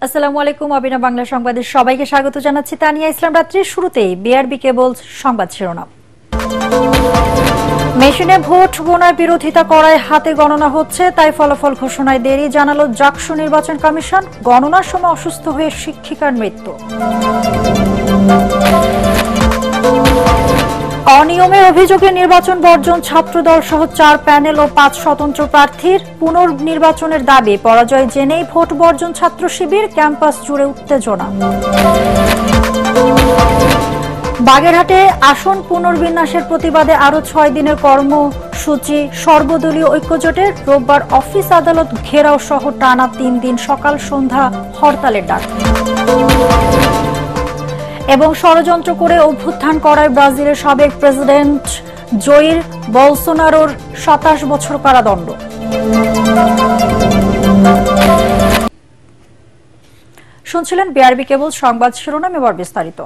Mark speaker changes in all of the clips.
Speaker 1: আসসালামু আলাইকুম। অবিনা বাংলা সংবাদে সবাইকে স্বাগত জানাচ্ছি। তানিয়া ইসলাম। রাত্রির শুরুতেই বিআরবি কেবল সংবাদ শিরোনাম। মেশিনে ভোট গোনার বিরোধিতা করায় হাতে গণনা হচ্ছে, তাই ফলাফল ঘোষণায় দেরি, জানালো জাকসু নির্বাচন কমিশন। গণনার সময় অসুস্থ হয়ে শিক্ষিকার মৃত্যু। অনিয়মের অভিযোগে নির্বাচন বর্জন ছাত্রদল সহ 4 প্যানেল ও 5 স্বতন্ত্র প্রার্থীর। পুনর্নির্বাচনের দাবি, পরাজয় জেনেই ভোট বর্জন ছাত্র শিবির। ক্যাম্পাস জুড়ে উত্তেজনা। বাগেরহাটে আসন পুনর্বিন্যাসের প্রতিবাদে আরো 6 দিনের কর্মসূচি সর্বদলীয় ঐক্যজোটের। রোববার অফিস আদালত ঘেরাও সহ টানা 3 দিন সকাল সন্ধ্যা হরতালের ডাক। এবং ষড়যন্ত্র করে অভ্যুত্থান করায় ব্রাজিলের সাবেক প্রেসিডেন্ট জয়ির বলসোনারোর 27 বছর কারাদণ্ড। শুনছিলেন বিআরবি কেবল সংবাদ শিরোনাম, এবার বিস্তারিত।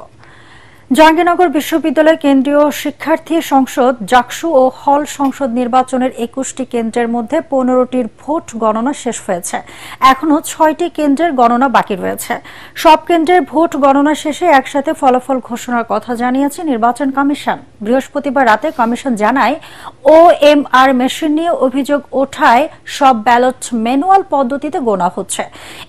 Speaker 1: জাহাঙ্গীরনগর বিশ্ববিদ্যালয় কেন্দ্রীয় শিক্ষার্থী সংসদ জাকসু ও হল সংসদ নির্বাচনের 21টি কেন্দ্রের মধ্যে 15টির ভোট গণনা শেষ হয়েছে। এখনো 6টি কেন্দ্রের গণনা বাকি রয়েছে। সব কেন্দ্রের ভোট গণনা শেষে একসাথে ফলাফল ঘোষণার কথা জানিয়েছে নির্বাচন কমিশন। বৃহস্পতিবার রাতে কমিশন জানায়, ওএমআর মেশিন নিয়ে অভিযোগ ওঠায় সব ব্যালট ম্যানুয়াল পদ্ধতিতে গোনা হচ্ছে।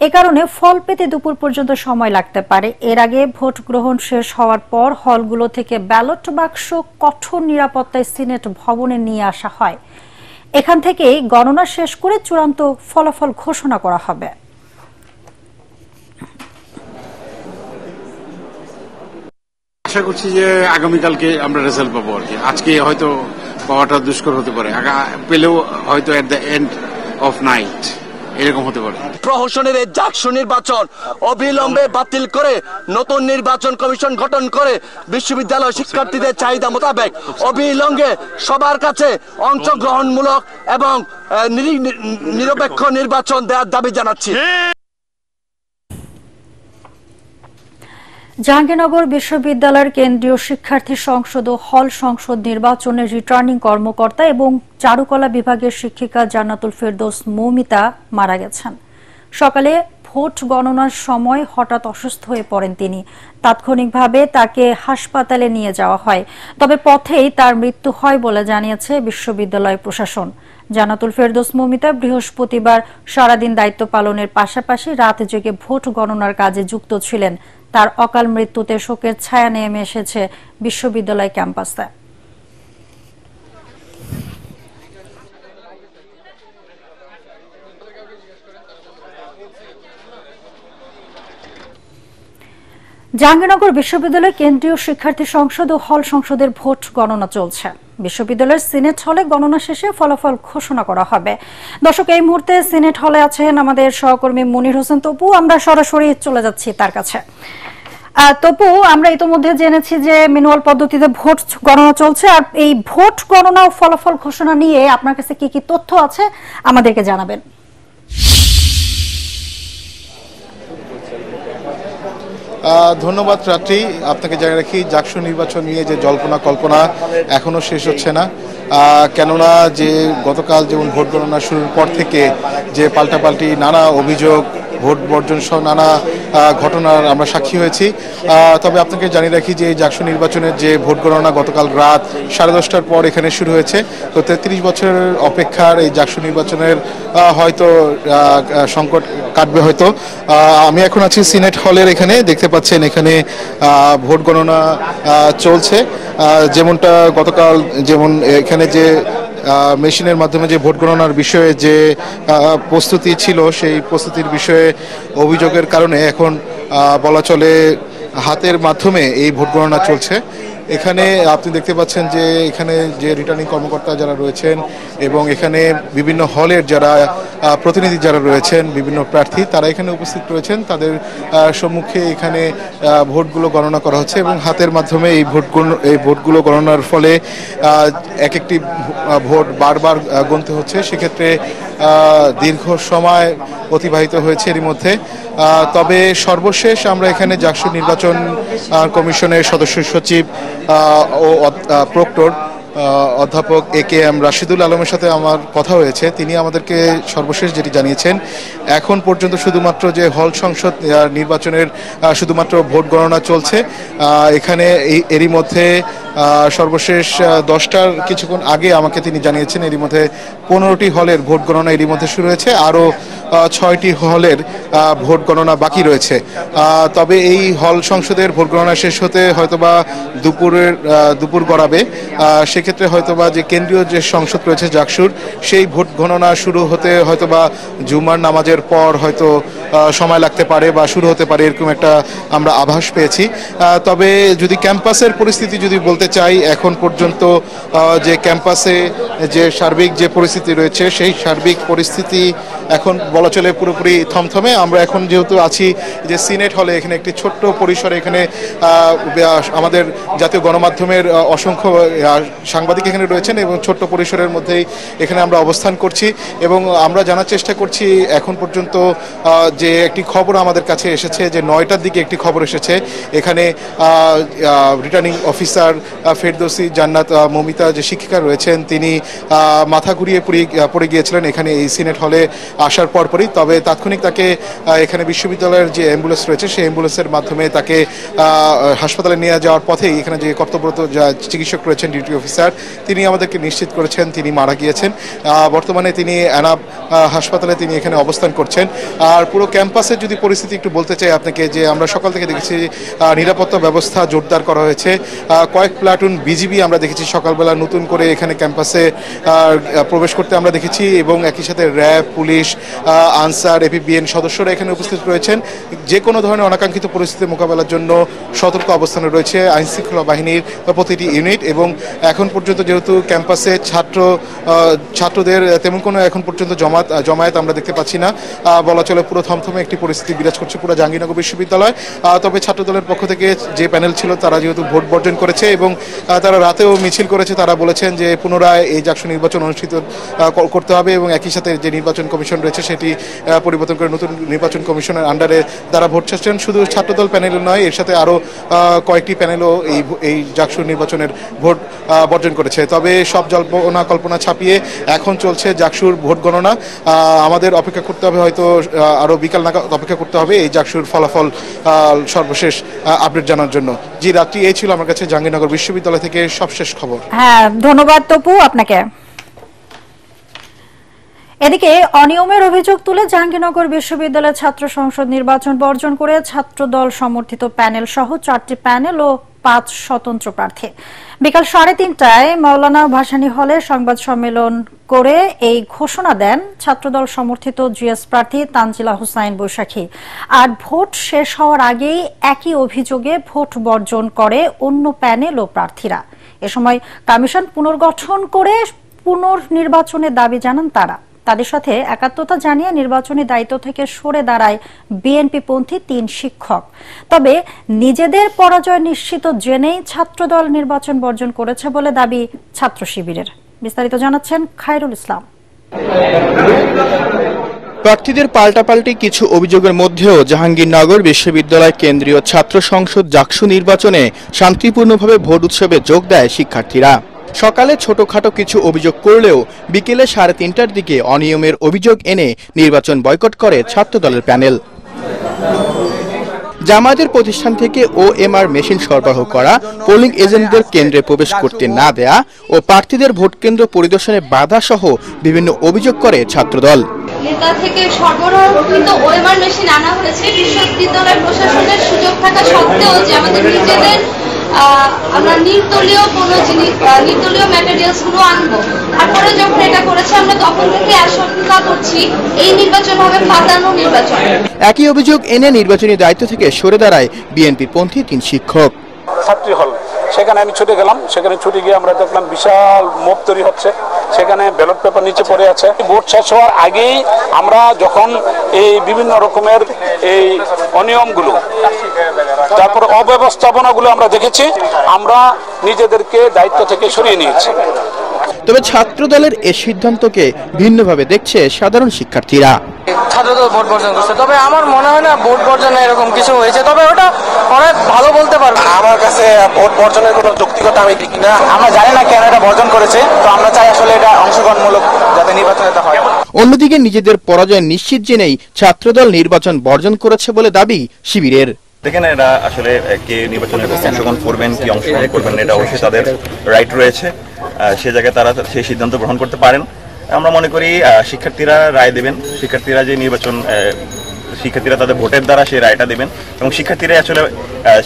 Speaker 1: এ কারণে ফল পেতে দুপুর পর্যন্ত সময় লাগতে পারে। এর আগে ভোট গ্রহণ শেষ হওয়ার পর হলগুলো থেকে ব্যালট বাক্স কঠোর নিরাপত্তায় সিনেট ভবনে নিয়ে আসা হয়। এখান থেকেই গণনা শেষ করে চূড়ান্ত ফলাফল ঘোষণা করা হবে।
Speaker 2: আশা করছি যে আগামীকালকে আমরা রেজাল্ট পাবো আর কি। আজকে হয়তো পাওয়াটা দুষ্কর হতে পারে, পেলেও হয়তো at the end of night এরকম হতে পারে।
Speaker 3: প্রহসনের এই জাকসু নির্বাচন অবিলম্বে বাতিল করে নতুন নির্বাচন কমিশন গঠন করে বিশ্ববিদ্যালয় শিক্ষার্থীদের চাহিদা মোতাবেক অবিলম্বে সবার কাছে অংশগ্রহণমূলক এবং নিরপেক্ষ নির্বাচন দেওয়ার দাবি জানাচ্ছি।
Speaker 1: জাহাঙ্গীরনগর বিশ্ববিদ্যালয়ের কেন্দ্রীয় শিক্ষার্থী সংসদ ও হল সংসদ নির্বাচনের রিটার্নিং কর্মকর্তা এবং চারুকলা বিভাগের শিক্ষিকা জান্নাতুল ফেরদৌস মৌমিতা মারা গেছেন। সকালে ভোট গণনার সময় হঠাৎ অসুস্থ হয়ে পড়েন তিনি। তাৎক্ষণিকভাবে তাকে হাসপাতালে নিয়ে যাওয়া হয়, তবে পথেই তার মৃত্যু হয় বলে জানিয়েছে বিশ্ববিদ্যালয় প্রশাসন। জান্নাতুল ফেরদৌস মৌমিতা বৃহস্পতিবার সারাদিন দায়িত্ব পালনের পাশাপাশি রাত জেগে ভোট গণনার কাজে যুক্ত ছিলেন। তার অকাল মৃত্যুতে শোকের ছায়া নেমে এসেছে বিশ্ববিদ্যালয় ক্যাম্পাসে। জাহাঙ্গীরনগর বিশ্ববিদ্যালয় কেন্দ্রীয় শিক্ষার্থী সংসদ ও হল সংসদের ভোট গণনা চলছে। বিশ্ববিদ্যালয়ের সিনেট হলে গণনা শেষে ফলাফল ঘোষণা করা হবে। দর্শক, এই মুহূর্তে সিনেট হলে আছেন আমাদের সহকর্মী মনির হোসেন তপু। আমরা সরাসরি চলে যাচ্ছি তার কাছে। তপু, আমরা ইতিমধ্যে জেনেছি যে ম্যানুয়াল পদ্ধতিতে ভোট গণনা চলছে, আর এই ভোট গণনা ও ফলাফল ঘোষণা নিয়ে আপনার কাছে কি কি তথ্য আছে আমাদেরকে জানাবেন।
Speaker 4: ধন্যবাদ রাত্রি। আপনাকে জানিয়ে রাখি, জাকসু নির্বাচন নিয়ে যে জল্পনা কল্পনা এখনো শেষ হচ্ছে না। কেননা যে গতকাল যেমন ভোট গণনা শুরুর পর থেকে যে পাল্টাপাল্টি নানা অভিযোগ, ভোট বর্জন সহ নানা ঘটনার আমরা সাক্ষী হয়েছি। তবে আপনাকে জানিয়ে রাখি যে এই জাকসু নির্বাচনের যে ভোট গণনা গতকাল রাত 10:30টার পর এখানে শুরু হয়েছে। তো 33 বছরের অপেক্ষার এই জাকসু নির্বাচনের হয়তো সংকট কাটবে হয়তো। আমি এখন আছি সিনেট হলের এখানে, দেখতে পাচ্ছেন এখানে ভোট গণনা চলছে। যেমনটা গতকাল যেমন এখানে যে মেশিনের মাধ্যমে যে ভোট গণনার বিষয়ে যে প্রস্তুতি ছিল, সেই প্রস্তুতির বিষয়ে অভিযোগের কারণে এখন বলা চলে হাতের মাধ্যমে এই ভোট গণনা চলছে। এখানে আপনি দেখতে পাচ্ছেন যে এখানে যে রিটার্নিং কর্মকর্তা যারা রয়েছেন এবং এখানে বিভিন্ন হলের যারা প্রতিনিধি যারা রয়েছেন, বিভিন্ন প্রার্থী, তারা এখানে উপস্থিত রয়েছেন। তাদের সম্মুখে এখানে ভোটগুলো গণনা করা হচ্ছে এবং হাতের মাধ্যমে এই ভোটগুলো গণনার ফলে এক একটি ভোট বারবার গুনতে হচ্ছে। সেক্ষেত্রে দীর্ঘ সময় অতিবাহিত হয়েছে এর মধ্যে। তবে সর্বশেষ আমরা এখানে জাকসু নির্বাচন কমিশনের সদস্য সচিব ও প্রক্টর অধ্যাপক AKM রাশিদুল আলমের সাথে আমার কথা হয়েছে। তিনি আমাদেরকে সর্বশেষ যেটি জানিয়েছেন, এখন পর্যন্ত শুধুমাত্র যে হল সংসদ নির্বাচনের শুধুমাত্র ভোট গণনা চলছে। এখানে এরই মধ্যে সর্বশেষ 10টার কিছুক্ষণ আগে আমাকে তিনি জানিয়েছেন এরই মধ্যে 15টি হলের ভোট গণনা এরই মধ্যে শুরু হয়েছে, আরও 6টি হলের ভোট গণনা বাকি রয়েছে। তবে এই হল সংসদের ভোট গণনা শেষ হতে হয়তোবা দুপুর গড়াবে। সেক্ষেত্রে হয়তোবা যে কেন্দ্রীয় যে সংসদ রয়েছে জাকসুর, সেই ভোট গণনা শুরু হতে হয়তোবা জুমার নামাজের পর হয়তো সময় লাগতে পারে বা শুরু হতে পারে, এরকম একটা আমরা আভাস পেয়েছি। তবে যদি ক্যাম্পাসের পরিস্থিতি যদি বলতে চাই, এখন পর্যন্ত যে ক্যাম্পাসে যে সার্বিক যে পরিস্থিতি রয়েছে, সেই সার্বিক পরিস্থিতি এখন বলা চলে পুরোপুরি থমথমে। আমরা এখন যেহেতু আছি যে সিনেট হলে, এখানে একটি ছোট্ট পরিসরে এখানে আমাদের জাতীয় গণমাধ্যমের অসংখ্য সাংবাদিক এখানে রয়েছেন এবং ছোট্ট পরিসরের মধ্যেই এখানে আমরা অবস্থান করছি এবং আমরা জানার চেষ্টা করছি এখন পর্যন্ত যে একটি খবর আমাদের কাছে এসেছে যে 9টার দিকে একটি খবর এসেছে, এখানে রিটার্নিং অফিসার ফেরদৌসি জান্নাত মমিতা যে শিক্ষিকা রয়েছেন, তিনি মাথা ঘুরিয়ে পড়ে গিয়েছিলেন এখানে এই সিনেট হলে আসার পরপরই। তবে তাৎক্ষণিক তাকে এখানে বিশ্ববিদ্যালয়ের যে অ্যাম্বুলেন্স রয়েছে, সেই অ্যাম্বুলেন্সের মাধ্যমে তাকে হাসপাতালে নিয়ে যাওয়ার পথেই এখানে যে কর্তব্যরত চিকিৎসক রয়েছেন, ডিউটি অফিসার, তিনি আমাদেরকে নিশ্চিত করেছেন তিনি মারা গিয়েছেন। বর্তমানে তিনি এনাব হাসপাতালে তিনি এখানে অবস্থান করছেন। আর পুরো ক্যাম্পাসের যদি পরিস্থিতি একটু বলতে চাই আপনাকে, যে আমরা সকাল থেকে দেখেছি নিরাপত্তা ব্যবস্থা জোরদার করা হয়েছে। কয়েক প্লাটুন বিজিবি আমরা দেখেছি সকালবেলা নতুন করে এখানে ক্যাম্পাসে প্রবেশ করতে আমরা দেখেছি এবং একই সাথে র্যাব, পুলিশ, আনসার, এপিবিএন সদস্যরা এখানে উপস্থিত রয়েছেন। যে কোনো ধরনের অনাকাঙ্ক্ষিত পরিস্থিতি মোকাবেলার জন্য সতর্ক অবস্থানে রয়েছে আইনশৃঙ্খলা বাহিনীর প্রতিটি ইউনিট। এবং এখন পর্যন্ত যেহেতু ক্যাম্পাসে ছাত্রদের তেমন কোনো এখন পর্যন্ত জমায়েত আমরা দেখতে পাচ্ছি না, বলা চলে পুরো থমথমে একটি পরিস্থিতি বিরাজ করছে পুরো জাহাঙ্গীরনগর বিশ্ববিদ্যালয়। তবে ছাত্রদলের পক্ষ থেকে যে প্যানেল ছিল তারা যেহেতু ভোট বর্জন করেছে এবং তারা রাতেও মিছিল করেছে, তারা বলেছেন যে পুনরায় এই জাকসু নির্বাচন অনুষ্ঠিত করতে হবে এবং একই সাথে যে নির্বাচন কমিশন রয়েছে সেটি পরিবর্তন করে নতুন নির্বাচন কমিশনের আন্ডারে তারা ভোট চাচ্ছেন। শুধু ছাত্রদল প্যানেল নয়, এর সাথে আরও কয়েকটি প্যানেলও এই জাকসু নির্বাচনের ভোট বর্জন করেছে। তবে সব কল্পনা ছাপিয়ে এখন চলছে জাকসুর ভোট গণনা। আমাদের অপেক্ষা করতে হবে, হয়তো আরও বিকাল নাগাদ অপেক্ষা করতে হবে এই জাকসুর ফলাফল সর্বশেষ আপডেট জানার জন্য। জি রাত্রি, এই ছিল আমার কাছে জাহাঙ্গীরনগর বিশ্ববিদ্যালয় থেকে সবশেষ খবর।
Speaker 1: হ্যাঁ, ধন্যবাদ তপু আপনাকে। এদিকে অনিয়মের অভিযোগ তুলে জাহাঙ্গীরনগর বিশ্ববিদ্যালয়ের ছাত্র সংসদ নির্বাচন বর্জন করে ছাত্রদল সমর্থিত প্যানেল সহ 4টি প্যানেল ও 5 স্বতন্ত্র প্রার্থী বিকাল 3:30টায় মাওলানা ভাসানী হলে সংবাদ সম্মেলন করে এই ঘোষণা দেন ছাত্রদল সমর্থিত জিএস প্রার্থী তানজিলা হুসাইন বৈশাখী। আর ভোট শেষ হওয়ার আগেই একই অভিযোগে ভোট বর্জন করে অন্য প্যানেল ও প্রার্থীরা। এ সময় কমিশন পুনর্গঠন করে পুনর্নির্বাচনের দাবি জানান তারা। তাদের সাথে একাত্মতা জানিয়ে নির্বাচনী দায়িত্ব থেকে সরে দাঁড়ায় বিএনপিপন্থী 3 শিক্ষক। তবে নিজেদের পরাজয় নিশ্চিত জেনেই ছাত্রদল নির্বাচন বর্জন করেছে বলে দাবি ছাত্র শিবিরের। বিস্তারিত জানাচ্ছেন খায়রুল ইসলাম।
Speaker 5: প্রার্থীদের পাল্টাপাল্টি কিছু অভিযোগের মধ্যেও জাহাঙ্গীরনগর বিশ্ববিদ্যালয় কেন্দ্রীয় ছাত্র সংসদ জাকসু নির্বাচনে শান্তিপূর্ণভাবে ভোট উৎসবে যোগ দেয় শিক্ষার্থীরা। সকালে ছোটখাটো কিছু অভিযোগ করলেও বিকেলে 3:30টার দিকে অনিয়মের অভিযোগ এনে নির্বাচন বয়কট করে ছাত্রদলের প্যানেল। জামায়াতের প্রতিষ্ঠান থেকে ওএমআর মেশিন সরবরাহ করা, পোলিং এজেন্টদের কেন্দ্রে প্রবেশ করতে না দেয়া ও প্রার্থীদের ভোট কেন্দ্র পরিদর্শনে বাধা সহ বিভিন্ন অভিযোগ করে ছাত্রদল।
Speaker 6: নেতা থেকে সরবরাহকৃত ওএমআর মেশিন আনা হয়েছে বিশ্ববিদ্যালয় প্রশাসনের সুযোগ থাকা সত্ত্বেও যে আমাদের নিজেদের আমরা নির্দলীয় কোনো জিনিস নির্দলীয় ম্যাটেরিয়ালস গুলো আনবো। তারপরে যখন এটা করেছে আমরা তখন থেকে আশঙ্কা করছি এই নির্বাচন হবে ফাঁদানো নির্বাচন।
Speaker 5: একই অভিযোগ এনে নির্বাচনী দায়িত্ব থেকে সরে দাঁড়ায় বিএনপির পন্থী 3 শিক্ষক।
Speaker 7: ছাত্রী হল, সেখানে আমি ছুটে গেলাম। সেখানে ছুটে গিয়ে আমরা দেখলাম বিশাল মোপ তৈরি হচ্ছে, সেখানে ব্যালট পেপার নিচে পড়ে আছে। ভোট শেষ হওয়ার আগেই আমরা যখন এই বিভিন্ন রকমের এই অনিয়মগুলো, তারপর অব্যবস্থাপনাগুলো আমরা দেখেছি, আমরা নিজেদেরকে দায়িত্ব থেকে সরিয়ে নিয়েছি।
Speaker 5: তবে ছাত্রদলের এই সিদ্ধান্তকে ভিন্নভাবে দেখছে সাধারণ শিক্ষার্থীরা।
Speaker 8: ছাত্রদল ভোট বর্জন করছে, তবে আমার মনে হয় না ভোট বর্জনে এরকম কিছু হয়েছে, তবে ওটা অনেক ভালো বলতে পারবো।
Speaker 3: আমার কাছে ভোট বর্জনের কোনো যৌক্তিকতা আমি দেখি না।
Speaker 8: আমরা জানি না কেন এটা বর্জন
Speaker 5: যে নিজেদের পরাজয় নিশ্চিত জেনেই ছাত্রদল নির্বাচন বর্জন করেছে বলে দাবি শিবিরের।
Speaker 9: দেখেন, এরা আসলে কে নির্বাচনে অংশগ্রহণ করবেন কি অংশগ্রহণ করবেন এটা অবশ্যই তাদের রাইট রয়েছে, সে জায়গায় তারা সেই সিদ্ধান্ত গ্রহণ করতে পারেন। আমরা মনে করি শিক্ষার্থীরা রায় দেবেন, শিক্ষার্থীরা যে নির্বাচন শিক্ষার্থীরা তাদের ভোটের দ্বারা সেই রায়টা দেবেন এবং শিক্ষার্থীরা আসলে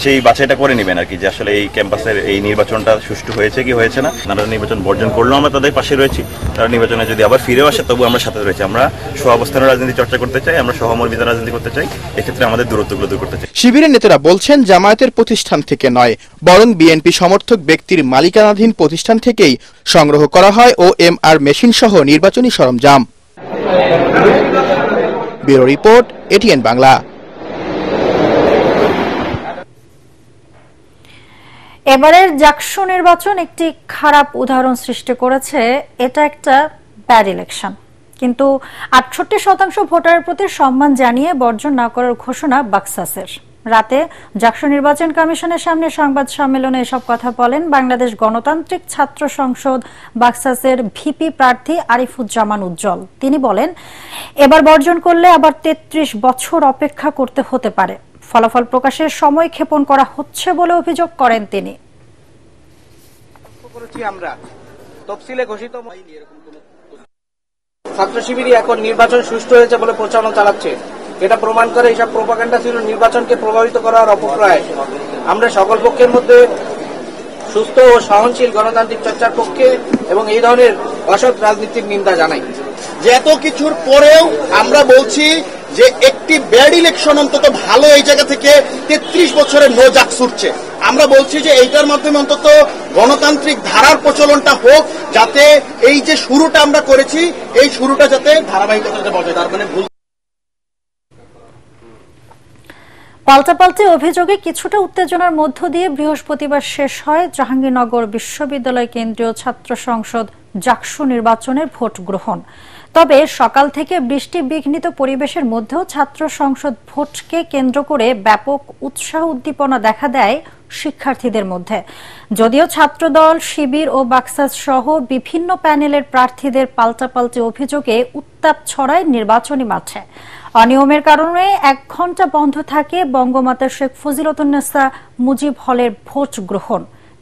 Speaker 9: সেই বাছাইটা করে নেবেন আর কি, যে আসলে এই ক্যাম্পাসের এই নির্বাচনটা সুষ্ঠু হয়েছে কি হয়েছে না। তারা নির্বাচন বর্জন করলেও আমরা তাদের পাশে রয়েছি, তারা নির্বাচনে যদি আবার ফিরেও আসে তবু আমরা সাথে রয়েছি। আমরা সহাবস্থানের রাজনীতি চর্চা করতে চাই, আমরা সহমর্মিতার রাজনীতি করতে চাই, এক্ষেত্রে আমাদের দূরত্বগুলো দূর করতে চাই।
Speaker 5: শিবিরের নেতারা বলছেন জামায়াতের প্রতিষ্ঠান থেকে নয়, বরং বিএনপি সমর্থক ব্যক্তির মালিকানাধীন প্রতিষ্ঠান থেকেই সংগ্রহ করা হয় OMR মেশিন সহ নির্বাচনী সরঞ্জাম। Bureau report, ATN Bangla.
Speaker 1: এবারের জাকসু নির্বাচন একটি খারাপ উদাহরণ সৃষ্টি করেছে। এটা একটা ব্যাড ইলেকশন, কিন্তু 68% ভোটারের প্রতি সম্মান জানিয়ে বর্জন না করার ঘোষণা বাক্সাসের। রাতে জাকসু নির্বাচন কমিশনের সামনে সংবাদ সম্মেলনে এসব কথা বলেন বাংলাদেশ গণতান্ত্রিক ছাত্র সংসদ বাক্সাসের ভিপি প্রার্থী আরিফুজ্জামান উজ্জ্বল। তিনি বলেন, এবার বর্জন করলে আবার 33 বছর অপেক্ষা করতে হতে পারে। ফলাফল প্রকাশের সময় ক্ষেপণ করা হচ্ছে বলে অভিযোগ করেন তিনি।
Speaker 10: আমরা তফসিলে ঘোষিত ছাত্র শিবিরই এখন নির্বাচন সুষ্ঠু হয়েছে বলে প্রচারণা চালাচ্ছে। এটা প্রমাণ করে এইসব প্রোপাগান্ডা ছিল নির্বাচনকে প্রভাবিত করার অপপ্রয়াস। আমরা সকল পক্ষের মধ্যে সুস্থ ও সহনশীল গণতান্ত্রিক চর্চার পক্ষে এবং এই ধরনের অসৎ রাজনীতির নিন্দা জানাই।
Speaker 11: যে এত কিছুর পরেও আমরা বলছি যে একটি ব্যাড ইলেকশন অন্তত ভালো, এই জায়গা থেকে 33 বছরের নো জাকসুরছে। আমরা বলছি যে এইটার মাধ্যমে অন্তত গণতান্ত্রিক ধারার প্রচলনটা হোক, যাতে এই যে শুরুটা আমরা করেছি এই শুরুটা যাতে ধারাবাহিকতাতে বজায়। তার মানে ভুল
Speaker 1: পাল্টাপাল্টি অভিযোগে কিছুটা উত্তেজনার মধ্য দিয়ে বৃহস্পতিবার শেষ হয় জাহাঙ্গীরনগর বিশ্ববিদ্যালয় কেন্দ্রীয় ছাত্র সংসদ জাকসু নির্বাচনের ভোট গ্রহণ। তবে সকাল থেকে বৃষ্টি বিঘ্নিত পরিবেশের মধ্যেও ছাত্র সংসদ ভোটকে কেন্দ্র করে ব্যাপক উৎসাহ উদ্দীপনা দেখা দেয় শিক্ষার্থীদের মধ্যে। যদিও ছাত্রদল, শিবির ও বাক্সাস সহ বিভিন্ন প্যানেলের প্রার্থীদের পাল্টাপাল্টি অভিযোগে উত্তাপ ছড়ায় নির্বাচনী মাঠে। অনিয়মের কারণে 1 ঘণ্টা বন্ধ থাকে বঙ্গমাতা শেখ ফজিলতুন্নেসা মুজিব হলের ভোট গ্রহণ।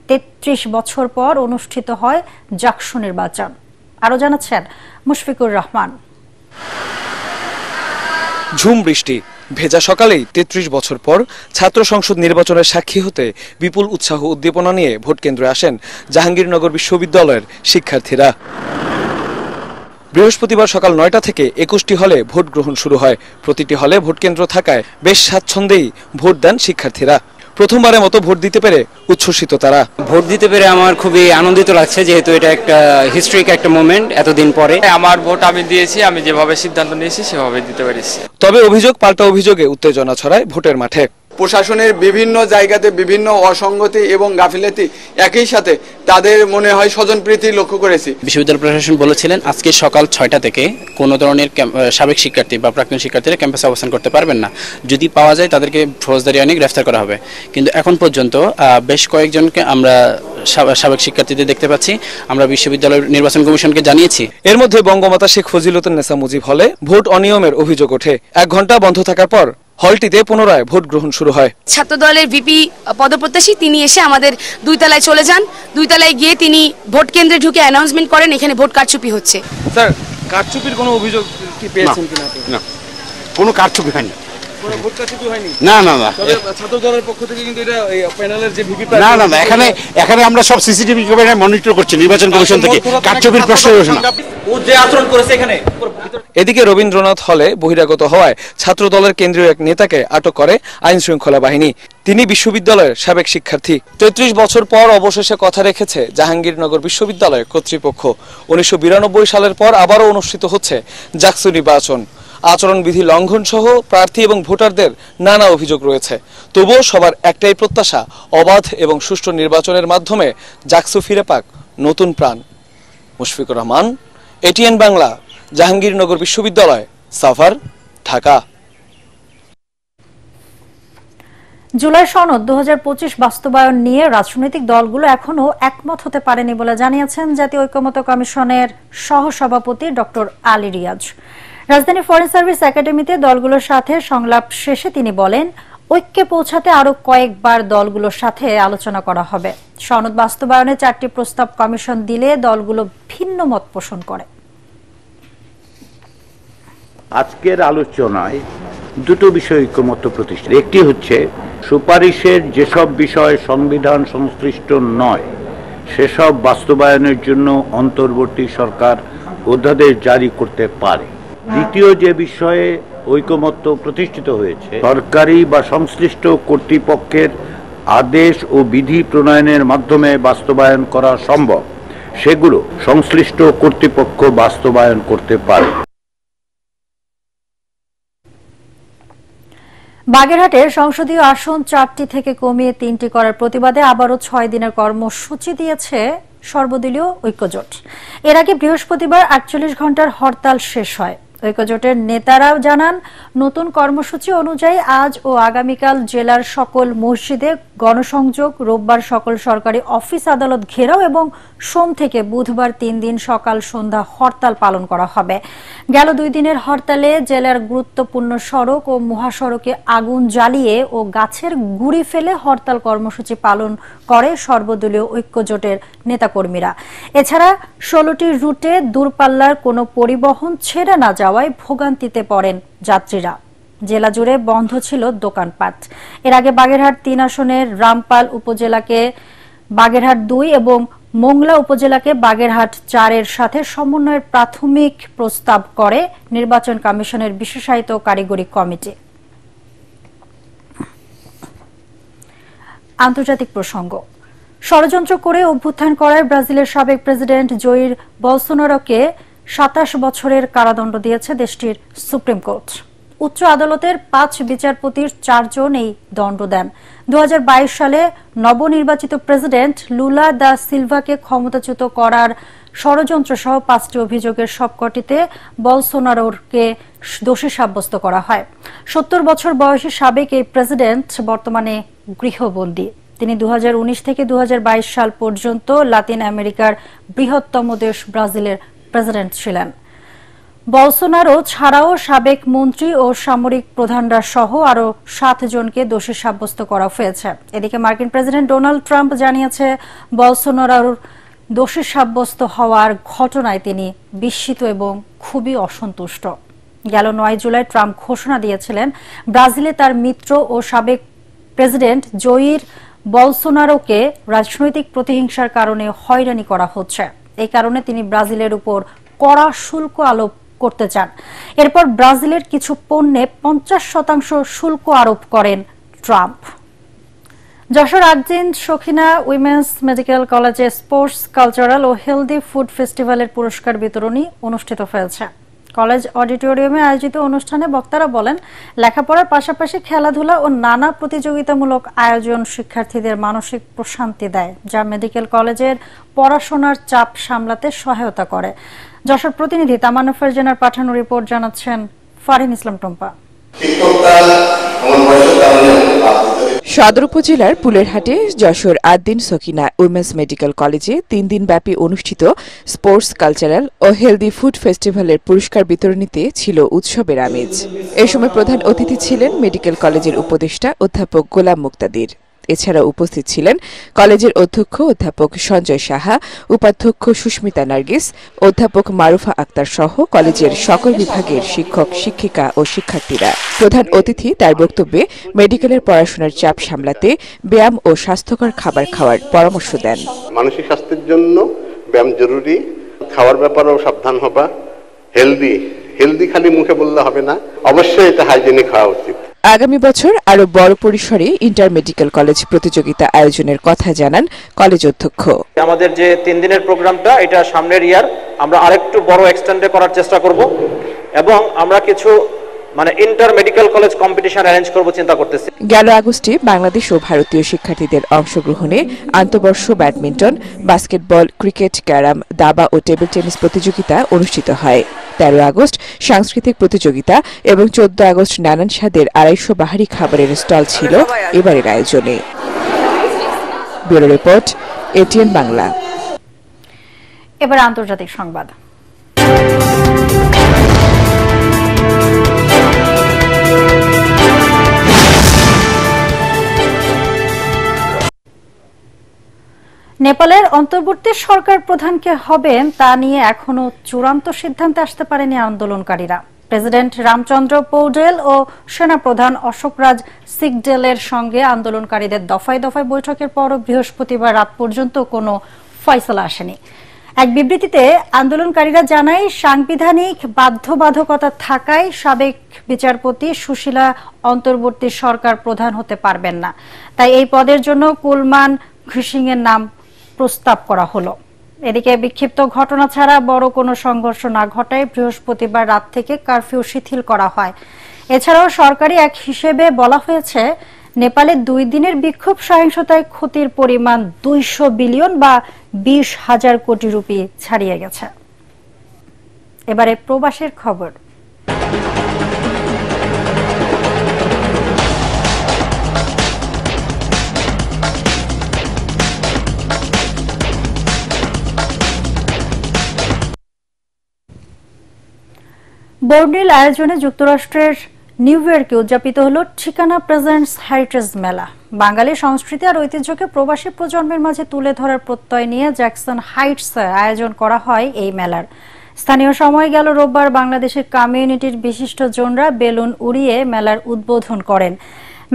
Speaker 1: 33 বছর পর অনুষ্ঠিত হয় জাকসু নির্বাচন। আরো জানাচ্ছেন মুশফিকুর রহমান।
Speaker 12: ঝুম বৃষ্টি ভেজা সকালেই 33 বছর পর ছাত্র সংসদ নির্বাচনের সাক্ষী হতে বিপুল উৎসাহ উদ্দীপনা নিয়ে ভোট কেন্দ্রে আসেন জাহাঙ্গীরনগর বিশ্ববিদ্যালয়ের শিক্ষার্থীরা। বৃহস্পতিবার সকাল 9টা থেকে 21টি হলে ভোট গ্রহণ শুরু হয়। প্রতিটি হলে ভোট কেন্দ্র থাকায় বেশ স্বাচ্ছন্দ্যেই ভোট দেন শিক্ষার্থীরা। প্রথমবারের মতো ভোট দিতে পেরে উচ্ছ্বসিত তারা।
Speaker 13: ভোট দিতে পেরে আমার খুবই আনন্দিত লাগছে, যেহেতু এটা একটা হিস্ট্রিক একটা মোমেন্ট এতদিন পরে।
Speaker 8: আমার ভোট আমি দিয়েছি, আমি যেভাবে সিদ্ধান্ত নিয়েছি সেভাবে দিতে পেরেছি।
Speaker 12: তবে অভিযোগ পাল্টা অভিযোগে উত্তেজনা ছড়ায় ভোটের মাঠে।
Speaker 14: প্রশাসনের বিভিন্ন জায়গাতে বিভিন্ন অসঙ্গতি এবং গাফিলতি, একই সাথে তাদের মনে হয় স্বজনপ্রীতি লক্ষ্য করেছি।
Speaker 13: বিশ্ববিদ্যালয় প্রশাসন বলেছিলেন আজকে সকাল 6টা থেকে কোনো ধরনের সাবেক শিক্ষার্থী বা প্রাক্তন শিক্ষার্থীরা ক্যাম্পাসে অবস্থান করতে পারবেন না। যদি পাওয়া যায় তাদেরকে ফৌজদারি আইনে গ্রেফতার করা হবে। কিন্তু এখন পর্যন্ত বেশ কয়েকজনকে আমরা সাবেক শিক্ষার্থীদের দেখতে পাচ্ছি। আমরা বিশ্ববিদ্যালয় নির্বাচন কমিশনকে জানিয়েছি।
Speaker 12: এর মধ্যে বঙ্গমাতা শেখ ফজিলতুন্নেসা মুজিব হলে ভোট অনিয়মের অভিযোগ ওঠে। 1 ঘণ্টা বন্ধ থাকার পর হলটিতে পুনরায় ভোট গ্রহণ শুরু হয়।
Speaker 15: ছাত্র দলের ভিপি পদপ্রত্যাশী তিনি এসে আমাদের 2 তলায় চলে যান। 2 তলায় গিয়ে তিনি ভোট কেন্দ্রে ঢুকে অ্যানাউন্সমেন্ট করেন এখানে ভোট কারচুপি হচ্ছে।
Speaker 12: স্যার, কারচুপির কোনো অভিযোগ কি পেয়েছেন কিনা?
Speaker 2: না, কোনো কারচুপি হয়নি।
Speaker 12: কোনো ভোট কারচুপি হয়নি?
Speaker 2: না না না।
Speaker 12: তবে ছাত্র দলের পক্ষ থেকে কিন্তু এটা প্যানেলের যে ভিপি
Speaker 2: না না না, এখানে আমরা সব সিসিটিভি ক্যামেরা মনিটর করছি নির্বাচন কমিশন থেকে। কারচুপির প্রশ্ন ওঠে না।
Speaker 12: ও যে আচরণ করেছে এখানে। এদিকে রবীন্দ্রনাথ হলে বহিরাগত হওয়ায় ছাত্র দলের কেন্দ্রীয় এক নেতাকে আটক করে আইন শৃঙ্খলা বাহিনী। তিনি বিশ্ববিদ্যালয়ের সাবেক শিক্ষার্থী। 33 বছর পর অবশেষে কথা রেখেছে জাহাঙ্গীরনগর বিশ্ববিদ্যালয় কর্তৃপক্ষ। 1992 সালের পর আবারও অনুষ্ঠিত হচ্ছে জাকসু নির্বাচন। আচরণবিধি লঙ্ঘন সহ প্রার্থী এবং ভোটারদের নানা অভিযোগ রয়েছে। তবুও সবার একটাই প্রত্যাশা, অবাধ এবং সুষ্ঠু নির্বাচনের মাধ্যমে জাকসু ফিরে পাক নতুন প্রাণ। মুশফিকুর রহমান, ATN বাংলা, জাহাঙ্গীরনগর বিশ্ববিদ্যালয়, সাভার, ঢাকা।
Speaker 1: জুলাই সনদ 2025 বাস্তবায়ন নিয়ে রাজনৈতিক দলগুলো এখনো একমত হতে পারেনি বলে জানিয়েছেন জাতীয় ঐকমত্য কমিশনের সহসভাপতি ডক্টর আলী রিয়াজ। রাজধানী ফরেন সার্ভিস একাডেমিতে দলগুলোর সাথে সংলাপ শেষে তিনি বলেন, ঐক্যে পৌঁছাতে আরো কয়েকবার দলগুলোর সাথে আলোচনা করা হবে। সনদ বাস্তবায়নে 4টি প্রস্তাব কমিশন দিলে দলগুলো ভিন্ন মত পোষণ করে।
Speaker 16: আজকের আলোচনায় দুটো বিষয় ঐক্যমত্য প্রতিষ্ঠা। একটি হচ্ছে সুপারিশের যেসব বিষয় সংবিধান সংশ্লিষ্ট নয় সেসব বাস্তবায়নের জন্য অন্তর্বর্তী সরকার অধ্যাদেশ জারি করতে পারে। দ্বিতীয় যে বিষয়ে ঐকমত্য প্রতিষ্ঠিত হয়েছে, সরকারি বা সংশ্লিষ্ট কর্তৃপক্ষের আদেশ ও বিধি প্রণয়নের মাধ্যমে বাস্তবায়ন করা সম্ভব, সেগুলো সংশ্লিষ্ট কর্তৃপক্ষ বাস্তবায়ন করতে পারে।
Speaker 1: বাগেরহাটের সংসদীয় আসন 4টি থেকে কমিয়ে 3টি করার প্রতিবাদে আবারও 6 দিনের কর্মসূচি দিয়েছে সর্বদলীয় ঐক্যজোট। এর আগে বৃহস্পতিবার 48 ঘন্টার হরতাল শেষ হয়। ঐক্যজোটের নেতারাও জানান, নতুন কর্মসূচি অনুযায়ী আজ ও আগামীকাল জেলার সকল মসজিদে গণসংযোগ, রোববার সকল সরকারি অফিস আদালত ঘেরাও এবং সোম থেকে বুধবার 3 দিন সকাল সন্ধ্যা হরতাল পালন করা হবে। গেল 2 দিনের হরতালে জেলার গুরুত্বপূর্ণ সড়ক ও মহাসড়কে আগুন জ্বালিয়ে ও গাছের গুঁড়ি ফেলে হরতাল কর্মসূচি পালন করে সর্বদলীয় ঐক্যজোটের নেতাকর্মীরা। এছাড়া 16টি রুটে দূরপাল্লার কোনো পরিবহন ছেড়ে না যাওয়ায় ভোগান্তিতে পড়েন যাত্রীরা। জেলা জুড়ে বন্ধ ছিল দোকানপাট। এর আগে বাগেরহাট 3 আসনের রামপাল উপজেলাকে বাগেরহাট 2 এবং মোংলা উপজেলাকে বাগেরহাট 4 এর সাথে সমন্বয়ের প্রাথমিক প্রস্তাব করে নির্বাচন কমিশনের বিশেষায়িত কারিগরি কমিটি। আন্তর্জাতিক প্রসঙ্গ। ষড়যন্ত্র করে অভ্যুত্থান করায় ব্রাজিলের সাবেক প্রেসিডেন্ট জয়ির বলসোনারোকে 27 বছরের কারাদণ্ড দিয়েছে দেশটির সুপ্রিম কোর্ট। উচ্চ আদালতের 5 বিচারপতির 4 জন এই দণ্ড দেন। 2022 সালে নবনির্বাচিত প্রেসিডেন্ট লুলা দা সিলভাকে ক্ষমতাচ্যুত করার ষড়যন্ত্র সহ 5টি অভিযোগের সবকটিতে বলসোনারোকে দোষী সাব্যস্ত করা হয়। 70 বছর বয়সী সাবেক এই প্রেসিডেন্ট বর্তমানে গৃহবন্দী। তিনি 2019 থেকে 2022 সাল পর্যন্ত লাতিন আমেরিকার বৃহত্তম দেশ ব্রাজিলের প্রেসিডেন্ট ছিলেন। বলসোনারো ছাড়াও সাবেক মন্ত্রী ও সামরিক প্রধানরা সহ আরো 7 জনকে দোষী সাব্যস্ত করা হয়েছে। এদিকে মার্কিন প্রেসিডেন্ট ডোনাল্ড ট্রাম্প জানিয়েছে, বলসোনারোর দোষী সাব্যস্ত হওয়ার ঘটনায় তিনি বিস্মিত এবং খুবই অসন্তুষ্ট। গেল 9 জুলাই ট্রাম্প ঘোষণা দিয়েছিলেন, ব্রাজিলে তার মিত্র ও সাবেক প্রেসিডেন্ট জয়ির বলসোনারোকে রাজনৈতিক প্রতিহিংসার কারণে হয়রানি করা হচ্ছে। এই কারণে তিনি ব্রাজিলের উপর কড়া শুল্ক আরোপ করতে চান। এরপর ব্রাজিলের কিছু পণ্যে 50% শুল্ক আরোপ করেন Trump. Jessore Ad-din Sakhina women's medical কলেজে স্পোর্টস, কালচারাল ও হেলদি ফুড ফেস্টিভ্যালের পুরস্কার বিতরণী অনুষ্ঠিত হয়েছে। কলেজ অডিটোরিয়ামে আয়োজিত অনুষ্ঠানে বক্তারা বলেন, লেখাপড়ার পাশাপাশি খেলাধুলা ও নানা প্রতিযোগিতামূলক আয়োজন শিক্ষার্থীদের মানসিক প্রশান্তি দেয়, যা মেডিকেল কলেজের পড়াশোনার চাপ সামলাতে সহায়তা করে। যশোর প্রতিনিধি তামান্না ফারজানার পাঠানো রিপোর্ট জানাচ্ছেন ফারহিন ইসলাম টম্পা।
Speaker 17: সদর উপজেলার পুলেরহাটে যশোর আদ্দিন সকিনা উইমেন্স মেডিকেল কলেজে 3 দিনব্যাপী অনুষ্ঠিত স্পোর্টস, কালচারাল ও হেলদি ফুড ফেস্টিভ্যালের পুরস্কার বিতরণীতে ছিল উৎসবের আমেজ। এ সময় প্রধান অতিথি ছিলেন মেডিকেল কলেজের উপদেষ্টা অধ্যাপক গোলাম মুক্তাদির। এছাড়া উপস্থিত ছিলেন কলেজের অধ্যক্ষ অধ্যাপক সঞ্জয় সাহা, উপাধ্যক্ষ সুস্মিতা নার্গিস, অধ্যাপক মারুফা আক্তার সহ কলেজের সকল বিভাগের শিক্ষক, শিক্ষিকা ও শিক্ষার্থীরা। প্রধান অতিথি তার বক্তব্যে মেডিকেলের পড়াশোনার চাপ সামলাতে ব্যায়াম ও স্বাস্থ্যকর খাবার খাওয়ার পরামর্শ দেন।
Speaker 18: মানসিক স্বাস্থ্যের জন্য ব্যায়াম জরুরি, খাওয়ার ব্যাপারেও সাবধান হবা, হেলদি খালি মুখে বললে হবে না, অবশ্যই এটা হাইজেনিক হওয়া উচিত।
Speaker 17: আগামী বছর আরো বড় পরিসরে ইন্টার মেডিকেল কলেজ প্রতিযোগিতা আয়োজনের কথা জানান কলেজ অধ্যক্ষ।
Speaker 19: আমাদের যে 3 দিনের প্রোগ্রামটা, এটা সামনের ইয়ার আমরা আরেকটু বড় এক্সটেন্ডে করার চেষ্টা করব এবং আমরা কিছু inter medical college competition arrange করব চিন্তা করতেছি।
Speaker 17: গেল আগস্টে বাংলাদেশ ও ভারতীয় শিক্ষার্থীদের অংশগ্রহণে আন্তঃবর্ষ ব্যাডমিন্টন, বাস্কেটবল, ক্রিকেট, ক্যারাম, দাবা ও টেবিল টেনিস প্রতিযোগিতা অনুষ্ঠিত হয়। 13 আগস্ট সাংস্কৃতিক প্রতিযোগিতা এবং 14 আগস্ট নানান স্বাদের 250 বাহারি খাবারের স্টল ছিল এবারের আয়োজনে। Bureau report, ATN Bangla.
Speaker 1: এবার আন্তর্জাতিক সংবাদ। নেপালের অন্তর্বর্তী সরকার প্রধানকে হবেন তা নিয়ে এখনো চূড়ান্ত সিদ্ধান্তে আসতে পারেনি আন্দোলনকারীরা। প্রেসিডেন্ট রামচন্দ্র পৌডেল ও সেনাপ্রধান অশোকরাজ সিকডেলের সঙ্গে আন্দোলনকারীদের দফায় দফায় বৈঠকের পরও বৃহস্পতিবার রাত পর্যন্ত কোনো ফয়সালা আসেনি। এক বিবৃতিতে আন্দোলনকারীরা জানায়, সাংবিধানিক বাধ্যবাধকতা থাকায় সাবেক বিচারপতি সুশীলা অন্তর্বর্তী সরকার প্রধান হতে পারবেন না। তাই এই পদের জন্য কুলমান ঘিসিং এর নাম প্রস্তাব করা হলো। এদিকে বিক্ষিপ্ত ঘটনা ছাড়া বড় কোনো সংঘর্ষ না ঘটায় বৃহস্পতিবার রাত থেকে কারফিউ শিথিল করা হয়। এছাড়াও সরকারি এক হিসেবে বলা হয়েছে, নেপালে 2 দিনের বিক্ষোভ সহিংসতায় ক্ষতির পরিমাণ 200 বিলিয়ন বা 20,000 কোটি রুপি ছাড়িয়ে গেছে। এবারে প্রবাসের খবর। বর্ণিল আয়োজনে যুক্তরাষ্ট্রের নিউ ইয়র্কে উদযাপিত হলো ঠিকানা প্রেজেন্টস হেরিটেজ মেলা। বাঙালি সংস্কৃতি আর ঐতিহ্যকে প্রবাসী প্রজন্মের মাঝে তুলে ধরার প্রত্যয় নিয়ে জ্যাকসন হাইটসে আয়োজন করা হয় এই মেলার। স্থানীয় সময় গেল রোববার বাংলাদেশের কমিউনিটির বিশিষ্ট জনরা বেলুন উড়িয়ে মেলার উদ্বোধন করেন।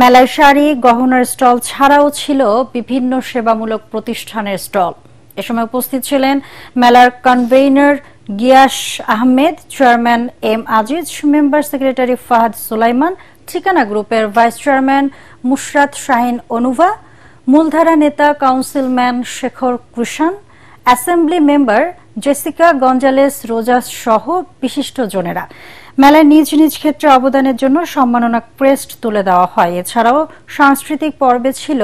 Speaker 1: মেলায় শাড়ি, গহনার স্টল ছাড়াও ছিল বিভিন্ন সেবামূলক প্রতিষ্ঠানের স্টল। এ সময় উপস্থিত ছিলেন মেলার convenor Gias Ahmed, chairman M Aziz, member secretary Fahad Sulaiman, Thikana গ্রুপের ভাইস চেয়ারম্যান মুশরাত শাহিন অনুভা, মূলধারা নেতা councilman Shekhar Krishan, assembly member Jessica Gonzalez Rojas সহ বিশিষ্টজনেরা। মেলায় নিজ নিজ ক্ষেত্রে অবদানের জন্য সম্মাননা ক্রেস্ট তুলে দেওয়া হয়। এছাড়াও সাংস্কৃতিক পর্বে ছিল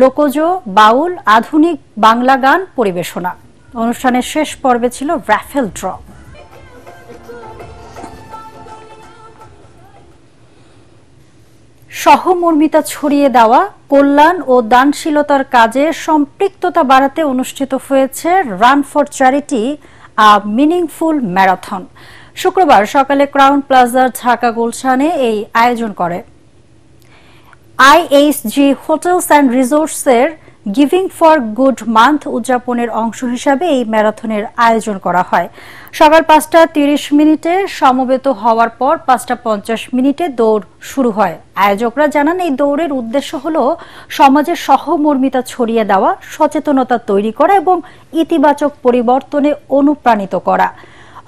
Speaker 1: লোকজ, বাউল, আধুনিক বাংলা গান পরিবেশনা। অনুষ্ঠানের শেষ পর্বে ছিল র্যাফেল ড্র। সহমর্মিতা ছড়িয়ে দেওয়া, কল্যাণ ও দানশীলতার কাজে সম্পৃক্ততা বাড়াতে অনুষ্ঠিত হয়েছে run for charity a meaningful marathon. শুক্রবার সকালে ক্রাউন প্লাজার ঢাকা গুলশানে এই আয়োজন করে আইএইচজি হোটেলস অ্যান্ড রিসোর্টসের গিভিং ফর গুড মান্থ উদযাপনের অংশ হিসাবে এই ম্যারাথনের আয়োজন করা হয়। সকাল 5:30 সমবেত হওয়ার পর 5:50 দৌড় শুরু হয়। আয়োজকরা জানান, এই দৌড়ের উদ্দেশ্য হল সমাজে সহমর্মিতা ছড়িয়ে দেওয়া, সচেতনতা তৈরি করা এবং ইতিবাচক পরিবর্তনে অনুপ্রাণিত করা।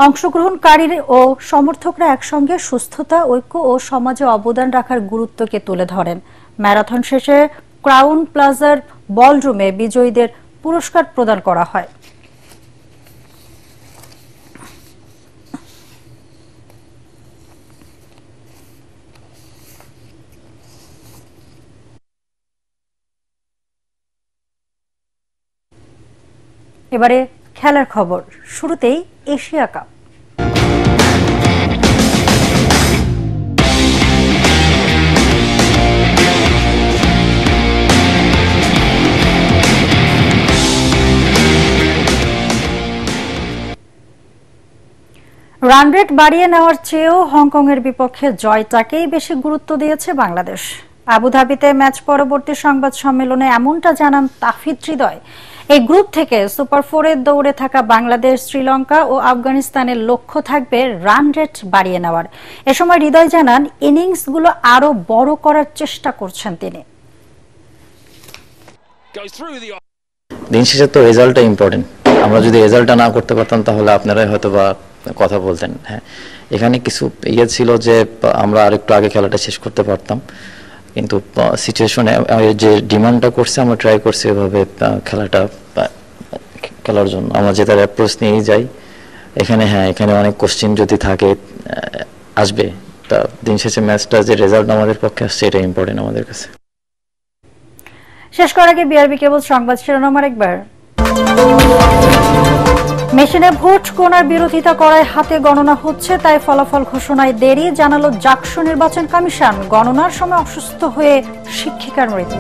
Speaker 1: অংশগ্রহণকারী ও সমর্থকরা একসঙ্গে সুস্থতা, ঐক্য ও সমাজে অবদান রাখার গুরুত্বকে তুলে ধরেন। ম্যারাথন শেষে ক্রাউন প্লাজার বলরুমে বিজয়ীদের পুরস্কার প্রদান করা হয়। এবারে খেলার খবর। শুরুতেই এশিয়া কাপ। রান রেট বাড়িয়ে নেওয়ার চেয়েও হংকংয়ের বিপক্ষে জয়টাকেই বেশি গুরুত্ব দিয়েছে বাংলাদেশ। আবুধাবিতে ম্যাচ পরবর্তী সংবাদ সম্মেলনে এমনটা জানান তাফিদ হৃদয়। এই গ্রুপ থেকে সুপার 4-এর দৌড়ে থাকা বাংলাদেশ, শ্রীলঙ্কা ও আফগানিস্তানের লক্ষ্য থাকবে রান রেট বাড়িয়ে নেওয়ার। এ সময় হৃদয় জানান, ইনিংসগুলো আরো বড় করার চেষ্টা করছেন তিনি।
Speaker 20: দিন শেষে তো রেজাল্টটা ইম্পর্টেন্ট। আমরা যদি রেজাল্টটা না করতে পারতাম তাহলে আপনারাই হয়তো বা কথা বলতেন। হ্যাঁ, এখানে কিছু ছিল যে আমরা আরেকটু আগে খেলাটা শেষ করতে পারতাম, কিন্তু সিচুয়েশনে যে ডিমান্ডটা করছে আমরা ট্রাই করছি এভাবে খেলাটা খেলার জন্য। আমরা যে তার অ্যাপ্রোচ নিয়েই যাই। এখানে এখানে অনেক কোশ্চেন যদি থাকে আসবে, তা দিন শেষে ম্যাচটা যে রেজাল্ট আমাদের পক্ষে আসছে এটা ইম্পর্টেন্ট আমাদের কাছে।
Speaker 1: শেষ করার আগে বিআরবি কেবল সংবাদ শিরোনাম আরেকবার। মেশিনে ভোট গোনার বিরোধিতা করায় হাতে গণনা হচ্ছে, তাই ফলাফল ঘোষণায় দেরি, জানালো জাকসু নির্বাচন কমিশন। গণনার সময় অসুস্থ হয়ে শিক্ষিকার মৃত্যু।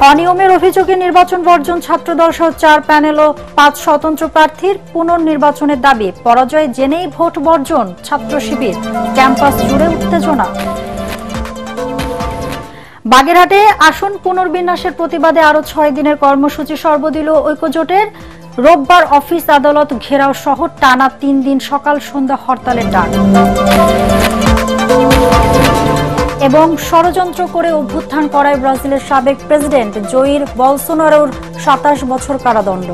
Speaker 1: অনিয়মের অভিযোগে নির্বাচন বর্জন ছাত্রদল সহ 4 প্যানেল ও 5 স্বতন্ত্র প্রার্থীর পুনর্নির্বাচনের দাবি। পরাজয় জেনেই ভোট বর্জন, ছাত্র শিবির। ক্যাম্পাস জুড়ে উত্তেজনা। বাগেরহাটে আসন পুনর্বিন্যাসের প্রতিবাদে আরো 6 দিনের কর্মসূচি সর্বদলীয় ঐক্যজোটের। রোববার অফিস আদালত ঘেরাও সহ টানা 3 দিন সকাল সন্ধ্যা হরতালের ডাক। এবং ষড়যন্ত্র করে অভ্যুত্থান করায় ব্রাজিলের সাবেক প্রেসিডেন্ট জয়ির বলসোনারোর 27 বছর কারাদণ্ড।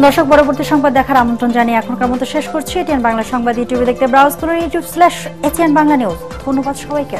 Speaker 1: দর্শক, পরবর্তী সংবাদ দেখার আমন্ত্রণ জানিয়ে এখনকার মতো শেষ করছি। এটিএন বাংলা সংবাদ ইউটিউবে দেখতে ব্রাউজ করুন youtube/ATN বাংলা নিউজ। ধন্যবাদ সবাইকে।